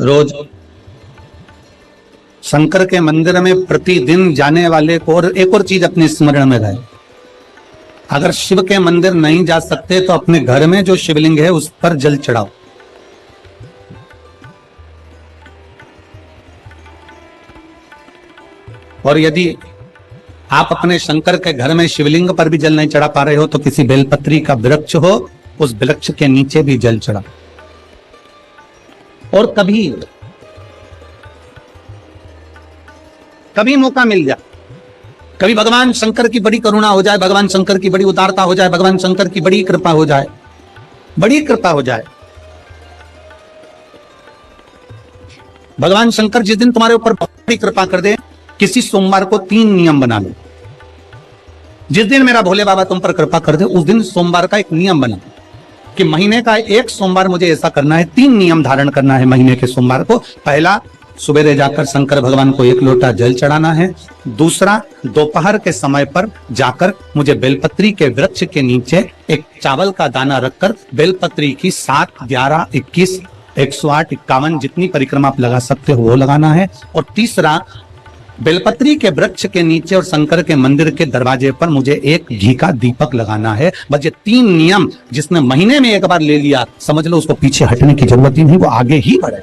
रोज शंकर के मंदिर में प्रतिदिन जाने वाले को, और एक और चीज अपने स्मरण में रहे, अगर शिव के मंदिर नहीं जा सकते तो अपने घर में जो शिवलिंग है उस पर जल चढ़ाओ। और यदि आप अपने शंकर के घर में शिवलिंग पर भी जल नहीं चढ़ा पा रहे हो तो किसी बेलपत्री का वृक्ष हो, उस वृक्ष के नीचे भी जल चढ़ा। और कभी मौका मिल जाए, कभी भगवान शंकर की बड़ी करुणा हो जाए, भगवान शंकर की बड़ी उदारता हो जाए, भगवान शंकर की बड़ी कृपा हो जाए, बड़ी कृपा हो जाए, भगवान शंकर जिस दिन तुम्हारे ऊपर बड़ी कृपा कर दे, किसी सोमवार को 3 नियम बना लो। जिस दिन मेरा भोले बाबा तुम पर कृपा कर दे उस दिन सोमवार का एक नियम बना कि महीने का एक सोमवार मुझे ऐसा करना है, 3 नियम धारण करना है महीने के सोमवार को। पहला, सुबह जाकर शंकर भगवान को 1 लोटा जल चढ़ाना है। दूसरा, दोपहर के समय पर जाकर मुझे बेलपत्री के वृक्ष के नीचे एक चावल का दाना रखकर बेलपत्री की 7, 11, 21, 108, 51 जितनी परिक्रमा आप लगा सकते हो वो लगाना है। और तीसरा, बेलपत्री के वृक्ष के नीचे और शंकर के मंदिर के दरवाजे पर मुझे एक घी का दीपक लगाना है। बस ये 3 नियम जिसने महीने में एक बार ले लिया, समझ लो उसको पीछे हटने की जरूरत ही नहीं, वो आगे ही बढ़े।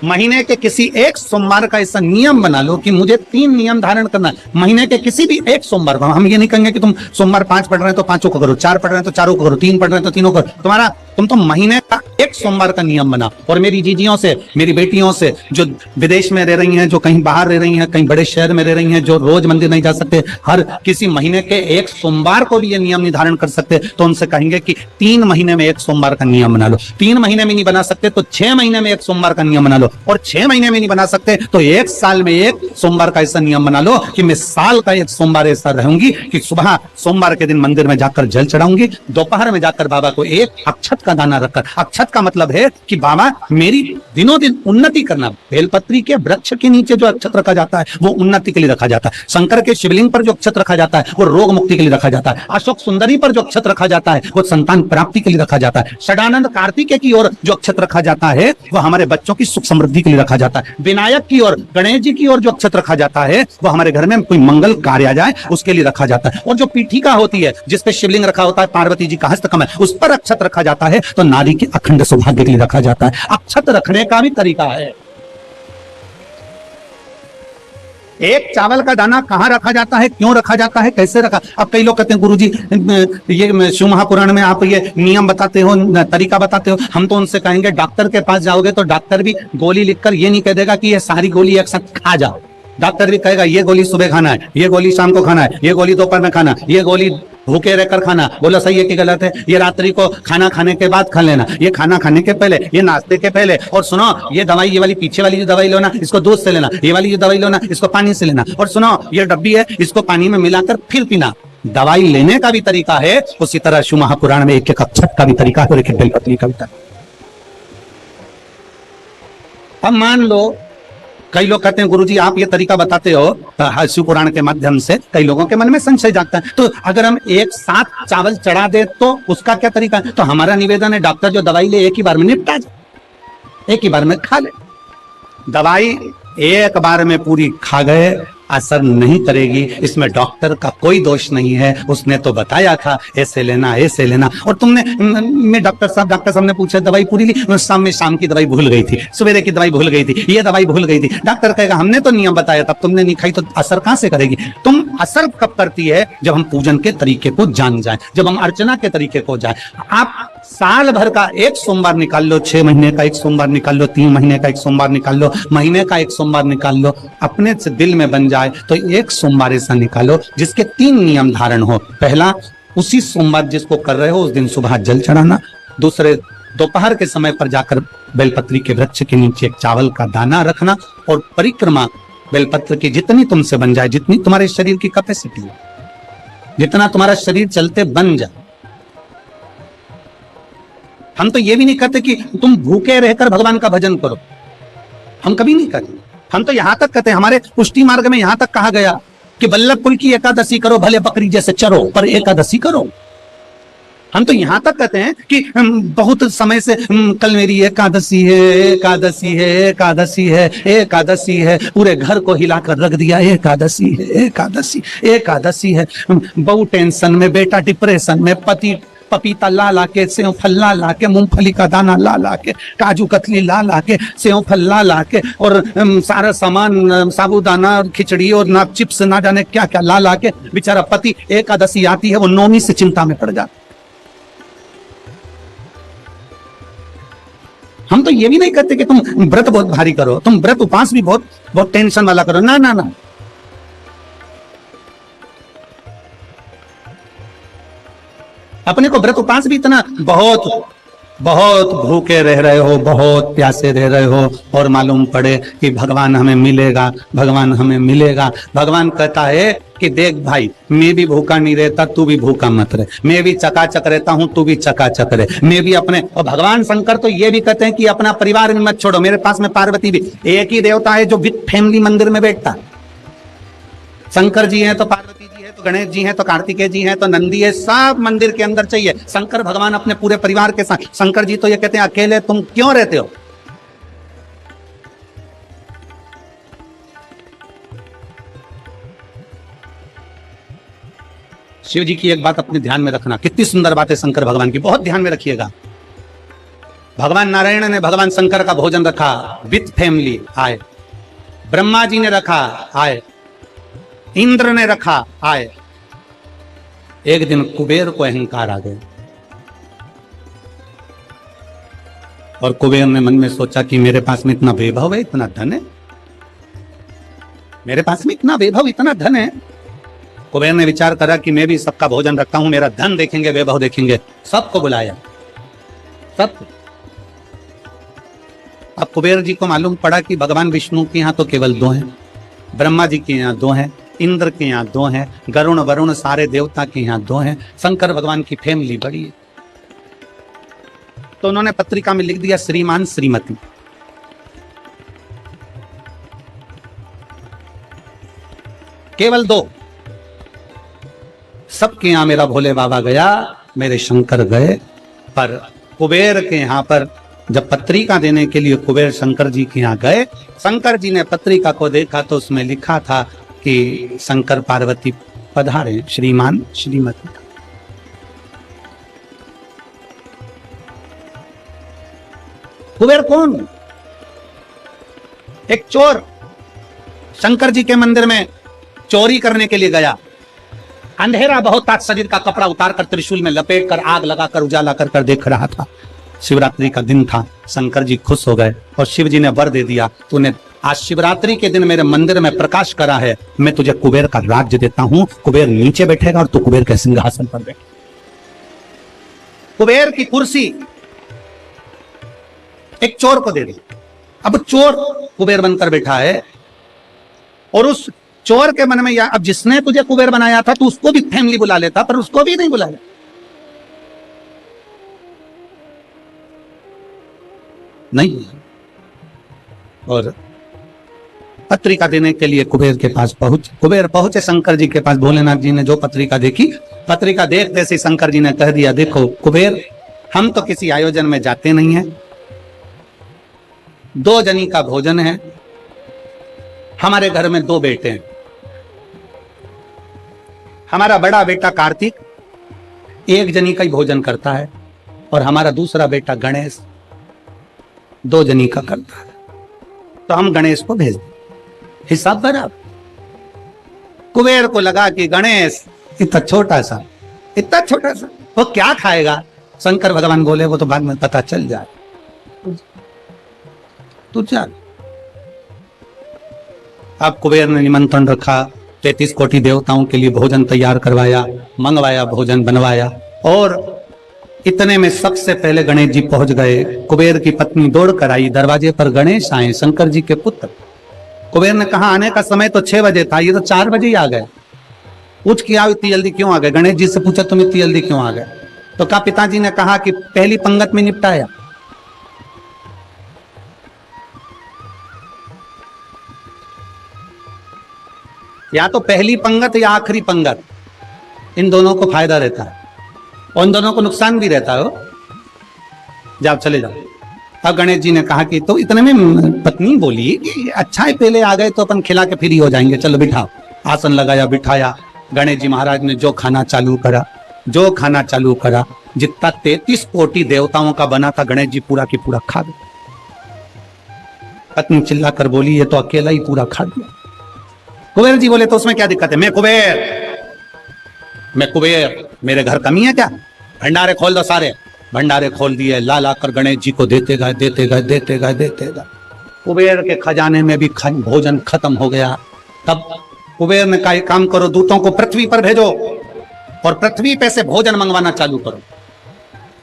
महीने के किसी एक सोमवार का ऐसा नियम बना लो कि मुझे 3 नियम धारण करना है महीने के किसी भी एक सोमवार को। हम ये नहीं कहेंगे कि तुम सोमवार 5 पढ़ रहे हैं तो 5 को करो, 4 पढ़ रहे हैं तो 4 को करो, 3 पढ़ रहे हैं तो 3 को करो। तुम तो महीने का एक सोमवार का नियम बना। और मेरी जीजियों से, मेरी बेटियों से जो विदेश में रह रही हैं, जो कहीं बाहर रह रही हैं, कहीं बड़े शहर में रह रही हैं, जो रोज मंदिर नहीं जा सकते, हर किसी महीने के एक सोमवार को भी ये नियम निर्धारण कर सकते, तो उनसे कहेंगे कि 3 महीने में एक सोमवार का नियम बना लो। 3 महीने में नहीं बना सकते तो 6 महीने में एक सोमवार का नियम बना लो। और 6 महीने में नहीं बना सकते तो 1 साल में एक सोमवार का ऐसा नियम बना लो कि मैं साल का एक सोमवार ऐसा रहूंगी कि सुबह सोमवार के दिन मंदिर में जाकर जल चढ़ाऊंगी, दोपहर में जाकर बाबा को एक अक्षत का दाना रखकर, अक्षत का मतलब है कि बाबा मेरी दिनों दिन उन्नति करना। बेलपत्री के वृक्ष के नीचे जो अक्षत रखा जाता है वो उन्नति के लिए रखा जाता है। शंकर के शिवलिंग पर जो अक्षत रखा जाता है वो रोग मुक्ति के लिए रखा जाता है। अशोक सुंदरी पर जो अक्षत रखा जाता है वो संतान प्राप्ति के लिए रखा जाता है। षडानंद कार्तिकेय की ओर जो अक्षत रखा जाता है वो हमारे बच्चों की सुख समृद्धि के लिए रखा जाता है। विनायक की ओर, गणेश जी की ओर जो अक्षत रखा जाता है वो हमारे घर में कोई मंगल कार्य आ जाए उसके लिए रखा जाता है। और जो पीठिका होती है जिसपे शिवलिंग रखा होता है, पार्वती जी का हस्तकमल, उस पर अक्षत रखा जाता है तो नारी के अखंड सौभाग्य के लिए रखा जाता है। अक्षत रखने का भी तरीका है। एक चावल का दाना कहां रखा जाता है, क्यों रखा जाता है, कैसे रखा। अब कई लोग कहते हैं गुरुजी ये शिव महापुराण में आप ये नियम बताते हो, तरीका बताते हो। हम तो उनसे कहेंगे डॉक्टर के पास जाओगे तो डॉक्टर भी गोली लिखकर ये नहीं कह देगा कि ये सारी गोली एक साथ खा जाओ। डॉक्टर भी कहेगा ये गोली सुबह खाना है, ये गोली शाम को खाना है, ये गोली दोपहर में खाना, ये गोली भूखे रहकर खाना। बोला सही है कि गलत है? ये रात्रि को खाना खाने के बाद खा लेना, ये खाना खाने के पहले, ये नाश्ते के पहले। और सुनो ये दवाई, ये वाली पीछे वाली जो दवाई लो ना इसको दूध से लेना, ये वाली जो दवाई लो ना इसको पानी से लेना। और सुनो ये डब्बी है इसको पानी में मिलाकर फिर पीना। दवाई लेने का भी तरीका है, उसी तरह शिव महापुराण में एक अक्षत का भी तरीका है और एक बेलपत्री का भी तरीका। अब मान लो कई लोग कहते हैं गुरुजी आप ये तरीका बताते हो शिव पुराण के माध्यम से, कई लोगों के मन में संशय जागता है तो अगर हम एक साथ चावल चढ़ा दे तो उसका क्या तरीका है? तो हमारा निवेदन है डॉक्टर जो दवाई ले एक ही बार में निपटा जाए, एक ही बार में खा ले। दवाई एक बार में पूरी खा गए असर नहीं करेगी, इसमें डॉक्टर का कोई दोष नहीं है। उसने तो बताया था ऐसे लेना ऐसे लेना। और तुमने मैं डॉक्टर साहब ने पूछा दवाई पूरी ली, शाम की दवाई भूल गई थी, सवेरे की दवाई भूल गई थी, ये दवाई भूल गई थी। डॉक्टर कहेगा हमने तो नियम बताया तब तुमने नहीं खाई तो असर कहां से करेगी? तुम असर कब करती है? जब हम पूजन के तरीके को जान जाए, जब हम अर्चना के तरीके को जाए। आप साल भर का एक सोमवार निकाल लो, 6 महीने का एक सोमवार निकाल लो, 3 महीने का एक सोमवार निकाल लो, महीने का एक सोमवार निकाल लो, अपने से दिल में बन जाए तो एक सोमवार ऐसा निकालो जिसके 3 नियम धारण हो। पहला, उसी सोमवार जिसको कर रहे हो उस दिन सुबह जल चढ़ाना। दूसरे, दोपहर के समय पर जाकर बेलपत्री के वृक्ष के नीचे एक चावल का दाना रखना। और परिक्रमा बेलपत्र की जितनी तुमसे बन जाए, जितनी तुम्हारे शरीर की कैपेसिटी है, जितना तुम्हारा शरीर चलते बन जाए। हम तो ये भी नहीं कहते कि तुम भूखे रहकर भगवान का भजन करो, हम कभी नहीं कहते। हम तो यहां तक कहते हैं, हमारे पुष्टि मार्ग में यहां तक कहा गया कि वल्लभ कुल की एकादशी करो, भले बकरी जैसे चरो पर एकादशी करो। हम तो यहां तक कहते हैं कि बहुत समय से कल मेरी एकादशी है, एकादशी है, एकादशी है, एकादशी है, पूरे घर को हिलाकर रख दिया, एकादशी है, एकादशी, एकादशी है। बहू टेंशन में, बेटा डिप्रेशन में, पति पपीता ला ला के, सेव फल ला ला के, मूंगफली का दाना ला ला के, काजू कतली ला ला के, सेव फल ला ला के, और सारा सामान, साबूदाना और खिचड़ी और ना चिप्स ना जाने क्या क्या ला ला के, बेचारा पति एकादशी आती है वो नौमी से चिंता में पड़ जाता। हम तो ये भी नहीं कहते कि तुम व्रत बहुत भारी करो, तुम व्रत उपास भी बहुत बहुत टेंशन वाला करो, ना ना ना। अपने को व्रत उपास भी इतना बहुत बहुत भूखे रह रहे हो, बहुत प्यासे रह रहे हो, और मालूम पड़े कि भगवान हमें मिलेगा, भगवान हमें मिलेगा। भगवान कहता है कि देख भाई, मैं भी भूखा नहीं रहता, तू भी भूखा मत रहे, मैं भी चकाचक रहता हूं, तू भी चकाचक रहे, मैं भी अपने। और भगवान शंकर तो ये भी कहते हैं कि अपना परिवार में मत छोड़ो। मेरे पास में पार्वती भी, एक ही देवता है जो विद फैमिली मंदिर में बैठता है। शंकर जी हैं तो पार्वती जी है, तो गणेश जी हैं, तो कार्तिकेय जी हैं, तो नंदी है, सब मंदिर के अंदर चाहिए। शंकर भगवान अपने पूरे परिवार के साथ। शंकर जी तो ये कहते हैं अकेले तुम क्यों रहते हो। शिव जी की एक बात अपने ध्यान में रखना, कितनी सुंदर बात है शंकर भगवान की, बहुत ध्यान में रखिएगा। भगवान नारायण ने भगवान शंकर का भोजन रखा, विथ फैमिली आए। ब्रह्मा जी ने रखा, आए। इंद्र ने रखा, आए। एक दिन कुबेर को अहंकार आ गया, और कुबेर ने मन में सोचा कि मेरे पास में इतना वैभव है, इतना धन है, मेरे पास में इतना वैभव, इतना धन है। कुबेर ने विचार करा कि मैं भी सबका भोजन रखता हूं, मेरा धन देखेंगे, वैभव देखेंगे। सबको बुलाया, सब। अब कुबेर जी को मालूम पड़ा कि भगवान विष्णु के यहाँ तो केवल दो हैं, ब्रह्मा जी के यहाँ दो हैं, इंद्र के यहाँ दो हैं, गरुण वरुण सारे देवता के यहाँ दो हैं, शंकर भगवान की फैमिली बड़ी है। तो उन्होंने पत्रिका में लिख दिया, श्रीमान श्रीमती। केवल दो, सबके यहां मेरा भोले बाबा गया, मेरे शंकर गए। पर कुबेर के यहां पर जब पत्रिका देने के लिए कुबेर शंकर जी के यहां गए, शंकर जी ने पत्रिका को देखा तो उसमें लिखा था कि शंकर पार्वती पधारे, श्रीमान श्रीमती। कुबेर कौन? एक चोर शंकर जी के मंदिर में चोरी करने के लिए गया। अंधेरा बहुत था, शरीर का कपड़ा उतार कर त्रिशूल में लपेट कर आग लगाकर उजाला कर कर देख रहा था। शिवरात्रि का दिन था। शंकर जी खुश हो गए और शिव जी ने वर दे दिया, तूने आज शिवरात्रि के दिन मेरे मंदिर में प्रकाश करा है, मैं तुझे कुबेर का राज्य देता हूं। कुबेर नीचे बैठेगा और तू कुबेर के सिंहासन पर बैठ। कुबेर की कुर्सी एक चोर को दे दी। अब चोर कुबेर बनकर बैठा है, और उस चोर के मन में या अब जिसने तुझे कुबेर बनाया था, तो उसको भी फैमिली बुला लेता, पर उसको भी नहीं बुलाया। नहीं। और पत्रिका देने के लिए कुबेर के पास कुबेर पहुंचे शंकर जी के पास। भोलेनाथ जी ने जो पत्रिका देखी, पत्रिका देखते से शंकर जी ने कह दिया, देखो कुबेर, हम तो किसी आयोजन में जाते नहीं हैं, 2 जनी का भोजन है, हमारे घर में 2 बेटे हैं। हमारा बड़ा बेटा कार्तिक 1 जनी का ही भोजन करता है, और हमारा दूसरा बेटा गणेश 2 जनी का करता है, तो हम गणेश को भेज दें, हिसाब बराबर। कुबेर को लगा कि गणेश इतना छोटा सा वो क्या खाएगा। शंकर भगवान बोले, वो तो बाद में पता चल जाए, तू चल। अब कुबेर ने निमंत्रण रखा, 33 कोटि देवताओं के लिए भोजन तैयार करवाया, मंगवाया, भोजन बनवाया, और इतने में सबसे पहले गणेश जी पहुंच गए। कुबेर की पत्नी दौड़ कर आई, दरवाजे पर गणेश आए, शंकर जी के पुत्र। कुबेर ने कहा, आने का समय तो 6 बजे था, ये तो 4 बजे ही आ गए। पूछ किया इतनी जल्दी क्यों आ गए? गणेश जी से पूछा, तुम इतनी जल्दी क्यों आ गए? तो कहा, पिताजी ने कहा कि पहली पंगत में निपटाया। या तो पहली पंगत या आखिरी पंगत, इन दोनों को फायदा रहता है। और उन दोनों को नुकसान भी रहता हो। जाओ चले जाओ। अब गणेश जी ने कहा कि तो इतने में पत्नी बोली कि अच्छा है पहले आ गए तो अपन खिला के फ्री हो जाएंगे, चलो बिठाओ। आसन लगाया, बिठाया। गणेश जी महाराज ने जो खाना चालू करा, जो खाना चालू करा, जितना 33 कोटि देवताओं का बना था गणेश जी पूरा की पूरा खा गए। पत्नी चिल्ला कर बोली ये तो अकेला ही पूरा खा गया। कुबेर जी बोले तो उसमें क्या दिक्कत है, मैं कुबेर, मेरे घर कमी है क्या? भंडारे खोल दो सारे। भंडारे खोल दिए, ला ला कर गणेश जी को देते गए, देते गए, देते गए, देते गए। कुबेर के खजाने में भी भोजन खत्म हो गया। तब कुबेर ने कहा काम करो, दूतों को पृथ्वी पर भेजो और पृथ्वी पे से भोजन मंगवाना चालू करो।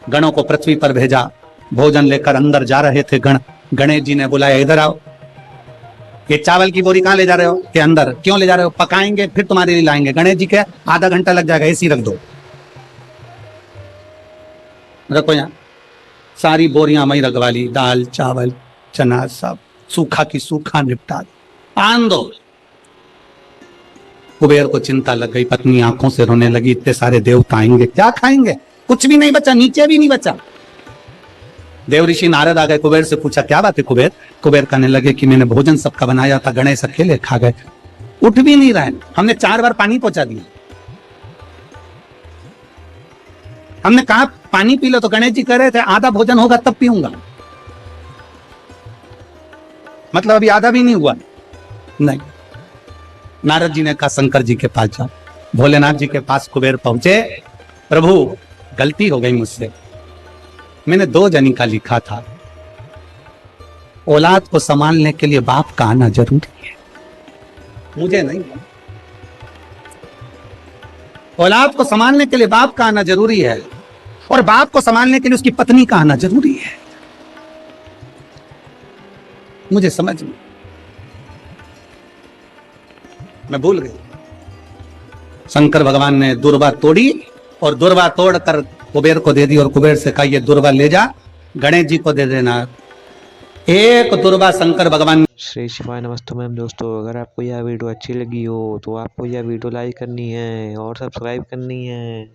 गणों को पृथ्वी पर भेजा। भोजन लेकर अंदर जा रहे थे गण। गणेश जी ने बुलाया, इधर आओ। ये चावल की बोरी कहां ले जा रहे हो? के अंदर। क्यों ले जा रहे हो? पकाएंगे फिर तुम्हारे लिए लाएंगे। गणेश जी के आधा घंटा लग जाएगा, ऐसी रख दो। रखो यहाँ। सारी बोरियां वहीं रखवा ली, दाल चावल चना सब सूखा की सूखा निपटा आन दो। कुबेर को चिंता लग गई, पत्नी आंखों से रोने लगी, इतने सारे देवता आएंगे क्या खाएंगे? कुछ भी नहीं बचा, नीचे भी नहीं बचा। देव ऋषि नारद आ गए, कुबेर से पूछा क्या बात है कुबेर? कुबेर कहने लगे कि मैंने भोजन सबका बनाया था, गणेश अकेले खा गए, उठ भी नहीं रहे। हमने 4 बार पानी पहुंचा दिया। हमने कहा पानी पी लो तो गणेश जी कह रहे थे आधा भोजन होगा तब पीऊंगा। मतलब अभी आधा भी नहीं हुआ। नहीं। नारद जी ने कहा शंकर जी के पास जाओ। भोलेनाथ जी के पास कुबेर पहुंचे। प्रभु गलती हो गई मुझसे, मैंने 2 जनी का लिखा था। औलाद को संभालने के लिए बाप का आना जरूरी है, मुझे नहीं। औलाद को संभालने के लिए बाप का आना जरूरी है और बाप को संभालने के लिए उसकी पत्नी का आना जरूरी है। मुझे समझ में, मैं भूल गई। शंकर भगवान ने दुर्वा तोड़ी और दुर्वा तोड़कर कुबेर को दे दी और कुबेर से कहा ये दुर्वा ले जा, गणेश जी को दे देना। एक दुर्वा शंकर भगवान। श्री शिवाय नमस्ते मैम। दोस्तों अगर आपको यह वीडियो अच्छी लगी हो तो आपको यह वीडियो लाइक करनी है और सब्सक्राइब करनी है।